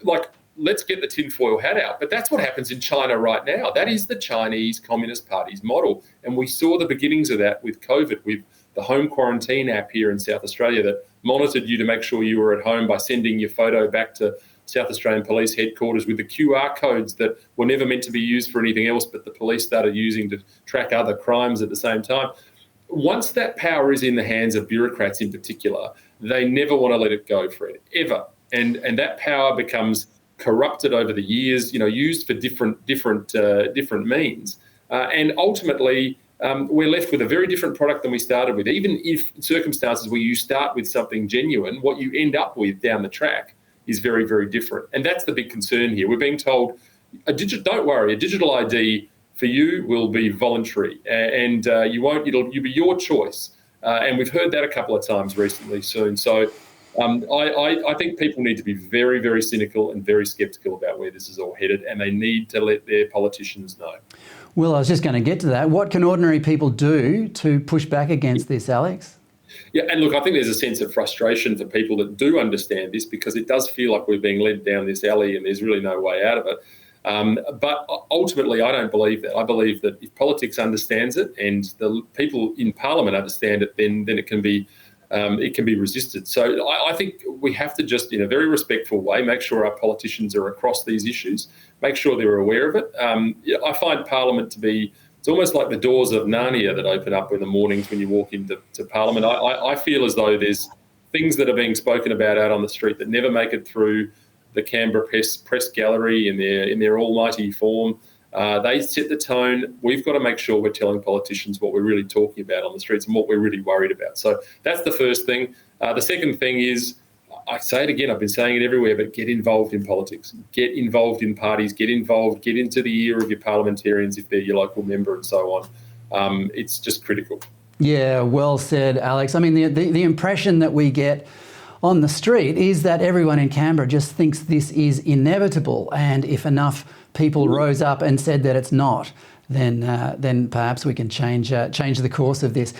like, let's get the tinfoil hat out. But that's what happens in China right now. That is the Chinese Communist Party's model. And we saw the beginnings of that with COVID, with the home quarantine app here in South Australia that monitored you to make sure you were at home by sending your photo back to South Australian Police headquarters with the QR codes that were never meant to be used for anything else, but the police started using to track other crimes at the same time. Once that power is in the hands of bureaucrats in particular, they never want to let it go, Fred, ever. And that power becomes corrupted over the years, used for different means. And ultimately, we're left with a very different product than we started with. Even if circumstances where you start with something genuine, what you end up with down the track is very, very different. And that's the big concern here. We're being told, don't worry, a digital ID for you will be voluntary, and it'll be your choice. And we've heard that a couple of times recently soon. So I think people need to be very, very cynical and very sceptical about where this is all headed, and they need to let their politicians know. Well, I was just going to get to that. What can ordinary people do to push back against this, Alex? Yeah, and look, I think there's a sense of frustration for people that do understand this, because it does feel like we're being led down this alley and there's really no way out of it. But ultimately, I don't believe that. I believe that if politics understands it and the people in Parliament understand it, then it can be resisted. So I think we have to just, in a very respectful way, make sure our politicians are across these issues, make sure they're aware of it. I find Parliament to be, it's almost like the doors of Narnia that open up in the mornings when you walk into Parliament. I feel as though there's things that are being spoken about out on the street that never make it through the Canberra press gallery in their almighty form. They set the tone. We've got to make sure we're telling politicians what we're really talking about on the streets and what we're really worried about. So that's the first thing. The second thing is, I say it again, I've been saying it everywhere, but get involved in politics. Get involved in parties. Get involved. Get into the ear of your parliamentarians if they're your local member and so on. It's just critical. Yeah, well said, Alex. I mean, the impression that we get on the street is that everyone in Canberra just thinks this is inevitable, and if enough people rose up and said that it's not, then perhaps we can change the course of this.